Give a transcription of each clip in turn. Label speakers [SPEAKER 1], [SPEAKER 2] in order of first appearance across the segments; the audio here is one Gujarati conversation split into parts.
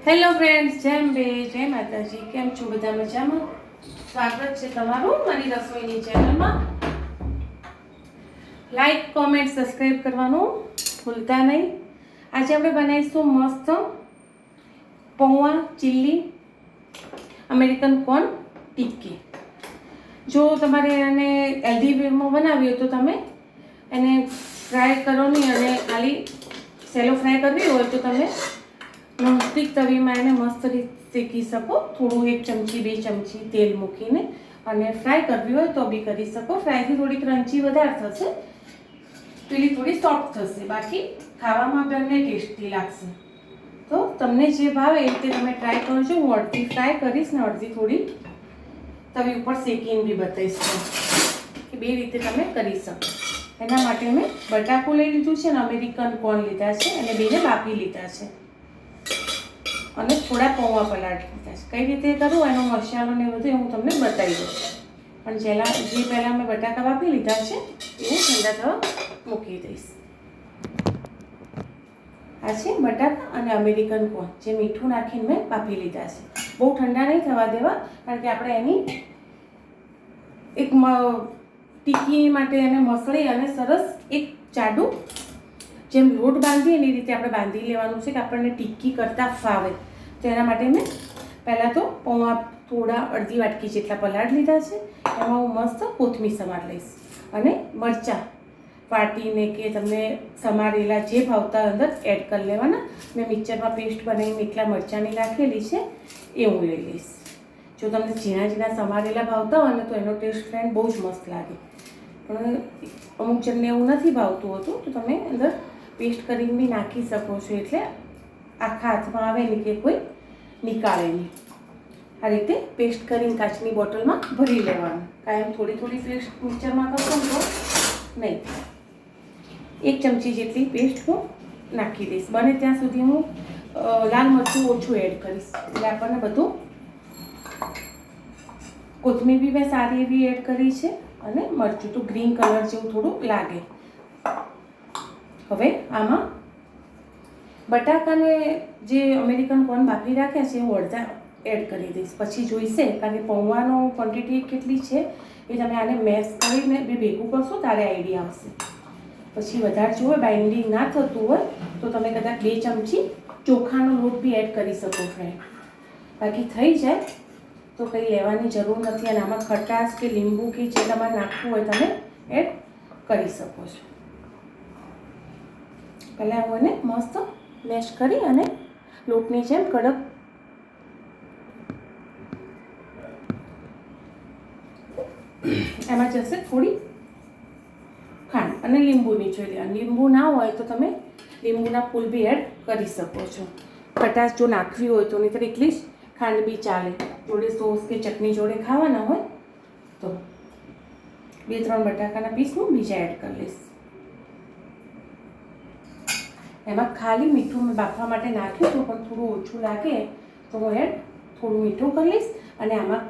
[SPEAKER 1] હેલો ફ્રેન્ડ્સ, જેમ બે જય માતાજી. કેમ છો બધા? મજામાં? સ્વાગત છે તમારું મારી રસોઈની ચેનલમાં. લાઈક, કોમેન્ટ, સબસ્ક્રાઈબ કરવાનું ભૂલતા નહીં. આજે આપણે બનાવીશું મસ્ત પૌવા ચીલી અમેરિકન કોર્ન ટિક્કી. જો તમારે એને હેલ્ધી વેમાં બનાવી હોય તો તમે એને ફ્રાય કરો નહીં, અને ખાલી સેલો ફ્રાય કરવી હોય તો તમે નોનસ્ટિક તવીમાં એને મસ્ત રીતે શેકી શકો. થોડું 1 ચમચી 2 ચમચી તેલ મૂકીને, અને ફ્રાય કરવી હોય તો બી કરી શકો. ફ્રાયથી થોડી ક્રન્ચી વધારે થશે, પેલી થોડી સોફ્ટ થશે, બાકી ખાવામાં બંને ટેસ્ટી લાગશે. તો તમને જે ભાવે એ રીતે તમે ટ્રાય કરજો. હું અડધી ફ્રાય કરીશ ને અડધી થોડી તવી ઉપર શેકીને બી બતાવીશ કે બે રીતે તમે કરી શકો. એના માટે મેં બટાકું લઈ લીધું છે અને અમેરિકન કોર્ન લીધા છે, અને બેને બાફી લીધા છે, અને થોડા પૌવા પલાળી લીધા છે. કઈ રીતે કરું એનો મસાલો ને બધું હું તમને બતાવી દઉં. પણ જે પહેલાં મેં બટાકા બાફી લીધા છે એ હું ઠંડા થવા મૂકી દઈશ. આ છે બટાકા અને અમેરિકન કોર્ન, જે મીઠું નાખીને મેં બાફી લીધા છે. બહુ ઠંડા નહીં થવા દેવા, કારણ કે આપણે એની એક ટીક્કી માટે એને મસળી અને સરસ એક જાડું જેમ લોટ બાંધીએ એની રીતે આપણે બાંધી લેવાનું છે કે આપણને ટિક્કી કરતાં ફાવે. તો એના માટે મેં પહેલાં તો પૌવા થોડા અડધી વાટકી જેટલા પલાળી લીધા છે. એમાં હું મસ્ત કોથમીર સમાર લઈશ, અને મરચાં વાટીને કે તમને સમારેલા જે ભાવતા અંદર એડ કરી લેવાના. મેં મિક્સરમાં પેસ્ટ બનાવીને એકલા મરચાંની રાખેલી છે એ હું લઈ લઈશ. જો તમને ઝીણા ઝીણા સમારેલા ભાવતા હોય ને તો એનો ટેસ્ટ ફ્રેન્ડ બહુ જ મસ્ત લાગે. પણ અમુક જણને એવું નથી ભાવતું હતું તો તમે અંદર પેસ્ટ કરીને બી નાખી શકો છો, એટલે આખા હાથમાં આવે ને કે કોઈ નીકાળે નહીં. આ રીતે પેસ્ટ કરીને કાચની બોટલમાં ભરી લેવાનું. કાયમ થોડી થોડી પેસ્ટ મિક્સરમાં કરશો તો નહીં. 1 ચમચી જેટલી પેસ્ટ હું નાખી દઈશ. બને ત્યાં સુધી હું લાલ મરચું ઓછું એડ કરીશ, એટલે આપણને બધું. કોથમીર બી મેં સારી એવી એડ કરી છે, અને મરચું તો ગ્રીન કલર જેવું થોડું લાગે. હવે આમાં બટાકાને જે અમેરિકન કોર્ન બાફી રાખ્યા છે હું અડધા એડ કરી દઈશ. પછી જોઈશે, કારણ કે પૌવાનો ક્વોન્ટિટી કેટલી છે એ તમે આને મેશ કરીને બી ભેગું કરશો ત્યારે આઈડિયા આવશે. પછી વધારે જો બાઇન્ડિંગ ના થતું હોય તો તમે કદાચ 2 ચમચી ચોખાનો લોટ બી એડ કરી શકો ફ્રેન્ડ. બાકી થઈ જાય તો કંઈ લેવાની જરૂર નથી. અને આમાં ખટાશ કે લીંબુ કે જે તમારે નાખવું હોય તમે એડ કરી શકો છો. પહેલાં હું એને મસ્ત મેશ કરી અને લોટની જેમ કડક એમાં જશે થોડી ખાંડ અને લીંબુ નીચોઈ દેવાનું. લીંબુ ના હોય તો તમે લીંબુના ફૂલ બી એડ કરી શકો છો. ખટાશ જો નાખવી હોય તો, નહીં તો એટલી જ ખાંડ બી ચાલે. જોડે સોસ કે ચટણી જોડે ખાવાના હોય તો 2-3 બટાકાના પીસ હું બીજા એડ કરી લઈશ. એમાં ખાલી મીઠું મેં બાફવા માટે નાખ્યું હતું, પણ થોડું ઓછું લાગે તો હું એડ થોડું મીઠું કરી લઈશ. અને આમાં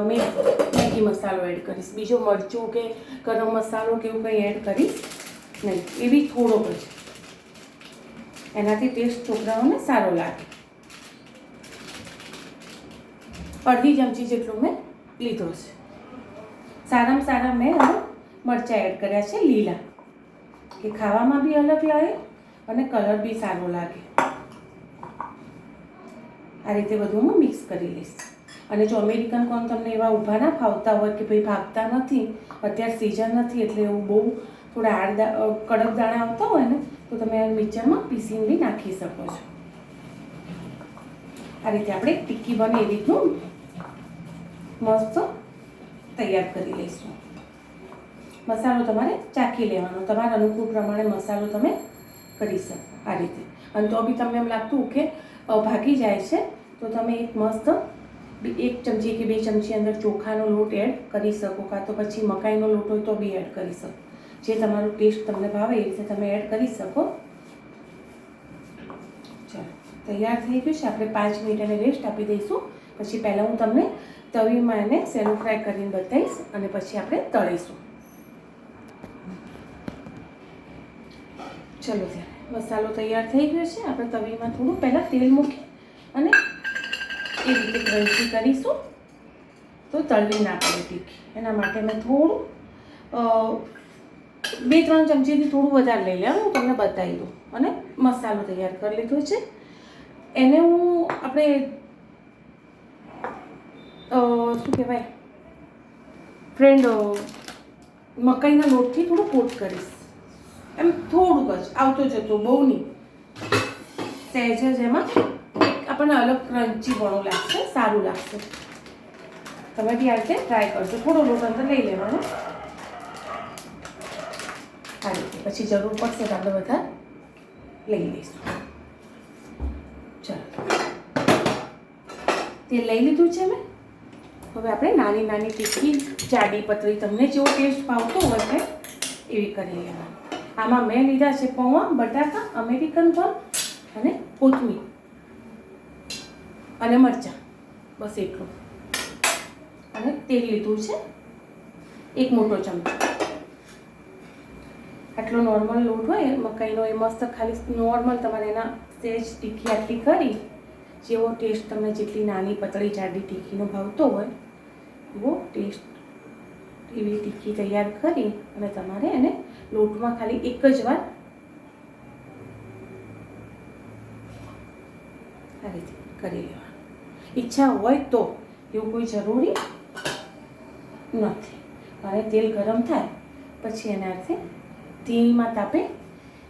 [SPEAKER 1] મેગી મસાલો એડ કરીશ. બીજો મરચું કે ગરમ મસાલો કે એવું કંઈ એડ કરીશ નહીં. એ બી થોડો જ, એનાથી ટેસ્ટ છોકરાઓને સારો લાગે. અડધી ચમચી જેટલું મેં લીધો છે. સારામાં સારા મેં હવે મરચાં એડ કર્યા છે લીલા, કે ખાવામાં બી અલગ લાગે અને કલર બી સારો લાગે. આ રીતે બધું હું મિક્સ કરી લઈશ. અને જો અમેરિકન કોર્ન તમને એવા ઊભા ના ફાવતા હોય કે ભાઈ ભાગતા નથી, અત્યારે સિઝન નથી એટલે એવું બહુ થોડા કડક દાણા આવતા હોય ને, તો તમે મિક્સરમાં પીસીને બી નાખી શકો છો. આ રીતે આપણે ટિક્કી બને એ રીતનું મસ્ત તૈયાર કરી લઈશું. મસાલો તમારે ચાખી લેવાનો, તમારા અનુકૂળ પ્રમાણે મસાલો તમે કરી શકો આ રીતે. અને તો બી તમને એમ લાગતું કે ભાગી જાય છે તો તમે એક મસ્ત 1 ચમચી કે 2 ચમચી અંદર ચોખાનો લોટ એડ કરી શકો, કાં તો પછી મકાઈનો લોટ હોય તો બી એડ કરી શકો. જે તમારો ટેસ્ટ તમને ભાવે એ રીતે તમે એડ કરી શકો. ચાલો, તૈયાર થઈ ગયું છે. આપણે 5 મિનિટ એને રેસ્ટ આપી દઈશું. પછી પહેલાં હું તમને તવીમાં એને સેલો ફ્રાય કરીને બતાવીશ, અને પછી આપણે તળીશું. ચલો ત્યારે મસાલો તૈયાર થઈ ગયો છે. આપણે તવીમાં થોડું પહેલાં તેલ મૂકી અને એ રીતે ક્રન્ચી કરીશું તો તળવી ના પડે તીખી. એના માટે મેં થોડું 2-3 ચમચીથી થોડું વધારે લઈ લેવાનું. હું તમને બતાવી દઉં. અને મસાલો તૈયાર કરી લીધો છે. એને હું આપણે શું કહેવાય ફ્રેન્ડ મકાઈના લોટથી થોડું કોટ કરીશ. એમ થોડુંક જ આવતો જતો, બહુ નહીં. સહેજ જ એમાં આપણને અલગ ક્રન્ચીપણું લાગશે, સારું લાગશે. તમે બી આ રીતે ટ્રાય કરજો. થોડો લોટ અંદર લઈ લેવાનો આ રીતે. પછી જરૂર પડશે તો આપણે બધા લઈ લઈશું. ચાલો, તેલ લઈ લીધું છે મેં. હવે આપણે નાની નાની તીખી જાડી પતળી તમને જેવો ટેસ્ટ ભાવતો હોય છે એવી કરી લેવાની. આમાં મેં લીધા છે પૌવા, બટાકા, અમેરિકન પણ અને કોથમીર અને મરચાં, બસ એટલું. અને તેલ લીધું છે 1 મોટો ચમચો. આટલો નોર્મલ લોટ હોય મકાઈનો એ મસ્ત ખાલી નોર્મલ તમારે એના સહેજ તીખી આટલી કરી જેવો ટેસ્ટ તમને જેટલી નાની પતળી જાડી તીખીનો ભાવતો હોય એવો ટેસ્ટ એવી તીખી તૈયાર કરી અને તમારે એને લોટમાં ખાલી એક જ વાર આ રીતે કરી લેવાનું. ઈચ્છા હોય તો, એવું કોઈ જરૂરી નથી. અને તેલ ગરમ થાય પછી એના હાથે ધીમા તાપે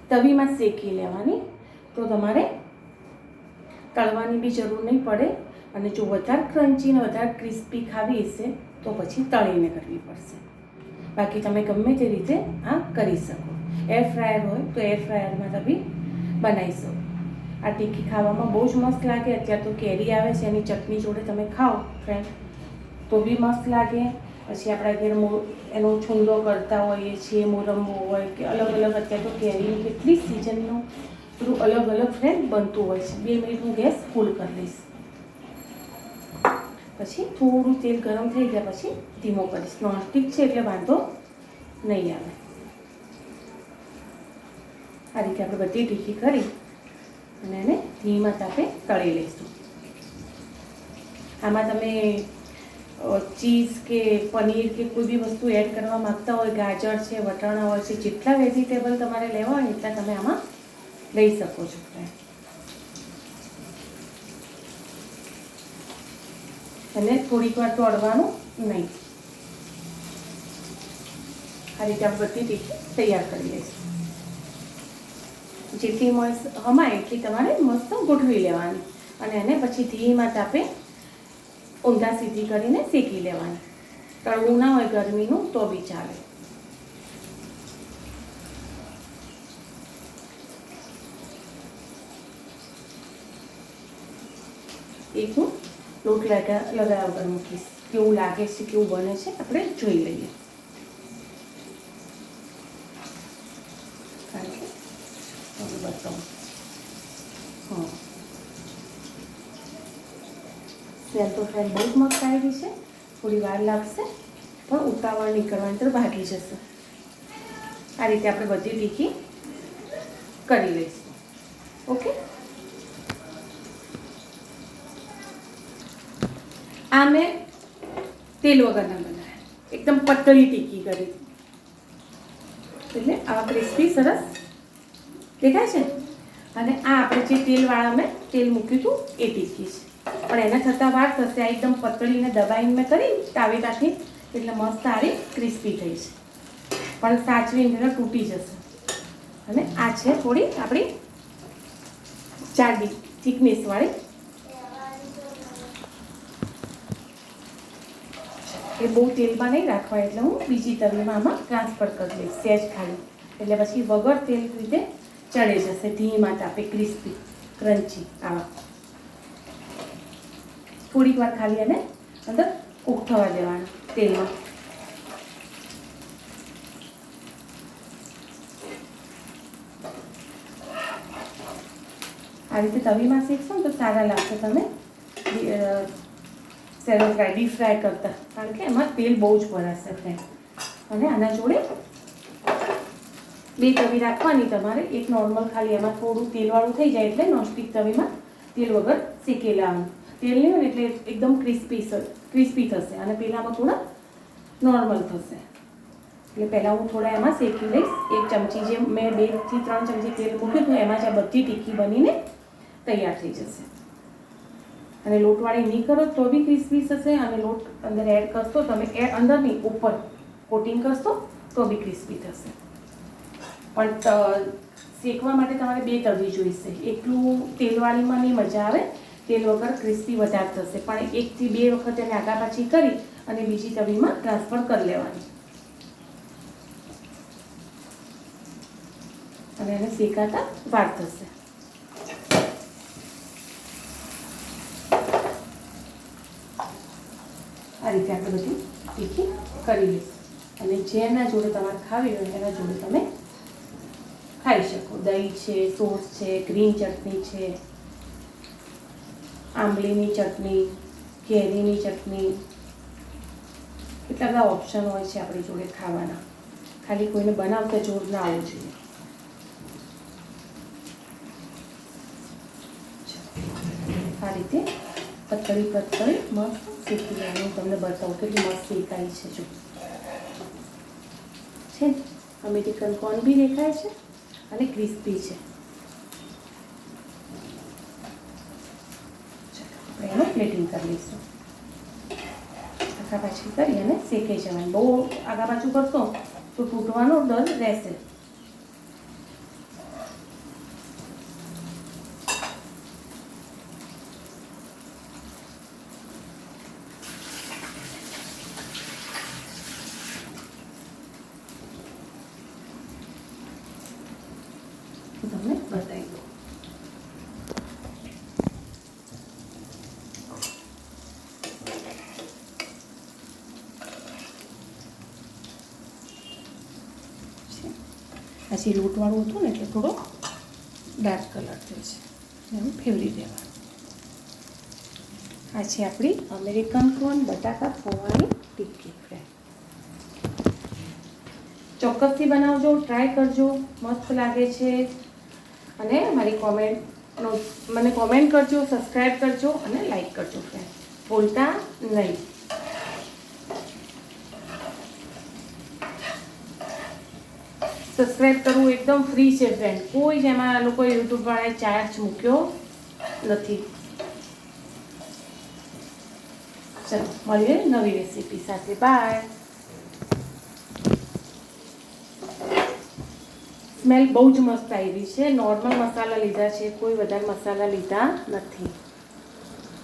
[SPEAKER 1] તવીમાં શેકી લેવાની. તો તમારે તળવાની બી જરૂર નહીં પડે. અને જો વધારે ક્રન્ચી ને વધારે ક્રિસ્પી ખાવી હશે તો પછી તળીને કરવી પડશે. બાકી તમે ગમે તે રીતે આ કરી શકો. એર ફ્રાયર હોય તો એર ફ્રાયરમાં તમે બનાવી શકો. આ ટીકી ખાવામાં બહુ જ મસ્ત લાગે. અત્યારે તો કેરી આવે છે, એની ચટણી જોડે તમે ખાઓ ફ્રેન્ડ તો બી મસ્ત લાગે. પછી આપણા ઘેર એનો છૂંદો કરતા હોઈએ છીએ, મોરંબો હોય કે અલગ અલગ. અત્યારે તો કેરીની કેટલી સિઝનનું બધું અલગ અલગ ફ્રેન્ડ બનતું હોય છે. 2 મિનિટ હું ગેસ ફૂલ કરી લઈશ. પછી થોડું તેલ ગરમ થઈ ગયા પછી ધીમો કરીશ. નોનસ્ટિક છે એટલે વાંધો નહીં આવે. આ રીતે આપણે બધી ટીકી કરી અને એને ધીમા તાપે તળી લઈશું. આમાં તમે ચીઝ કે પનીર કે કોઈ બી વસ્તુ એડ કરવા માગતા હોય, ગાજર છે, વટાણા હોય છે, જેટલા વેજીટેબલ તમારે લેવા હોય એટલા તમે આમાં લઈ શકો છો. અને થોડીક વાર તો અડવાનું નહીં. આ રીતે આપણે બધી ટીકી તૈયાર કરી લઈશું. જેટલી મસ્ત હમાય એટલી તમારે મસ્ત ગોઠવી લેવાની અને એને પછી ધીમા તાપે ઊંધા સીધી કરીને શેકી લેવાની. તળવું ના હોય ગરમીનું તો બી ચાલે. એક હું લોટ લગાવ્યા વગર મૂકીશ. કેવું લાગે છે, કેવું બને છે આપણે જોઈ લઈએ. કારણ કે બતાવું સ્મેલ તો ફ્રેન્ડ બહુ જ મસ્ત આવી છે. થોડી વાર લાગશે પણ ઉતાવળ નહીં કરવાની, તો ભાગી જશે. આ રીતે આપણે બધી ટીકી કરી લઈશું. ઓકે, આ મેં તેલ વગરના બનાવ્યા, એકદમ પતળી ટીકી કરી એટલે આ ક્રિસ્પી સરસ દેખાય છે. અને આ આપણે જે તેલવાળા મેં તેલ મૂક્યું હતું એ ટીકી છે, પણ એને થતાં વાર થશે. આ એકદમ પતળીને દબાઈને મેં કરી તાવેતાથી એટલે મસ્ત સારી ક્રિસ્પી થઈ છે. પણ સાચવીને તૂટી જશે. અને આ છે થોડી આપણી જાડી થિકનેસવાળી. એ બહુ તેલમાં નહીં રાખવા એટલે હું બીજી તવીમાં આમાં ટ્રાન્સફર કરી લઈશ સહેજ ખાલી. એટલે પછી વગર તેલ રીતે ચડી જશે. ધીમા તાપે ક્રિસ્પી ક્રન્ચી આવા. થોડીક વાર ખાલી એને અંદર કૂક થવા દેવાનું તેલમાં. આ રીતે તવીમાં શેકશો ને તો સારા લાગશે. તમે સેલો ફ્રાય ડીપ ફ્રાય કરતા, કારણ કે એમાં તેલ બહુ જ ભરાશે ફ્રેન્ડ. અને આના જોડે 2 તવી રાખવાની તમારે. એક નોર્મલ ખાલી એમાં થોડું તેલવાળું થઈ જાય એટલે નોનસ્ટિક તવીમાં તેલ વગર શેકેલા. તેલ નહીં હોય એટલે એકદમ ક્રિસ્પી થશે અને પેલામાં થોડા નોર્મલ થશે. એટલે પહેલાં હું થોડા એમાં શેકી લઈશ. 1 ચમચી જે મેં 2 થી 3 ચમચી તેલ મૂક્યું હતું એમાં જ આ બધી ટિક્કી બનીને તૈયાર થઈ જશે. અને લોટવાળી નહીં કરો તો બી ક્રિસ્પી થશે અને લોટ અંદર એડ કરશો તમે અંદરની ઉપર કોટિંગ કરશો તો બી ક્રિસ્પી થશે. પણ શેકવા માટે તમારે 2 તવી જોઈશે. એકલું તેલવાળીમાં નહીં મજા આવે, તેલ વગર ક્રિસ્પી વધારે થશે. પણ 1 થી 2 વખત એને આગા પાછી કરી અને બીજી તવીમાં ટ્રાન્સફર કરી લેવાની અને એને શેકાતા વાર થશે. આ રીતે આપણે બધી ટીકી કરી લઈશું અને જેના જોડે તમારે ખાવી હોય એના જોડે તમે ખાઈ શકો. દહીં છે, સોસ છે, ગ્રીન ચટણી છે, આંબલીની ચટણી, કેરીની ચટણી, કેટલા બધા ઓપ્શન હોય છે આપણી જોડે ખાવાના. ખાલી કોઈને બનાવતા જોર ના આવવું જોઈએ. આ રીતે પતળી મસ્ત શેકી લેવાનું. તમને બતાવું કેટલી મસ્ત શેકાઈ છે. જો છે ને અમેરિકન કોર્ન બી દેખાય છે અને ક્રિસ્પી છે. આપણે એનું પ્લેટિંગ કરી લઈશું. આગા પાછી કરી અને શેકાઈ જવાની. બહુ આગા પાછું કરશો તો તૂટવાનો ડર રહેશે. તમને બતાવી દઉં. પછી લોટવાળું હતું ને એટલે થોડો ડાર્ક કલર થયો છે. એમ ફેવરી દેવાનું. આ છે આપણી અમેરિકન કોર્ન બટાકા પૌવાની ટિક્કી ફ્રાય. ચોક્કસથી બનાવજો, ટ્રાય કરજો, મસ્ત લાગે છે. અને મારી મને કોમેન્ટ કરજો, સબસ્ક્રાઈબ કરજો અને લાઈક કરજો ફ્રેન્ડ. ભૂલતા નહીં. સબસ્ક્રાઈબ કરવું એકદમ ફ્રી છે ફ્રેન્ડ. કોઈ જ એમાં લોકો યુટ્યુબવાળાએ ચાર્જ મૂક્યો નથી. ચલો મળીએ નવી રેસીપી સાથે. બાય. સ્મેલ બહુ જ મસ્ત આવી છે. નોર્મલ મસાલા લીધા છે, કોઈ વધારે મસાલા લીધા નથી.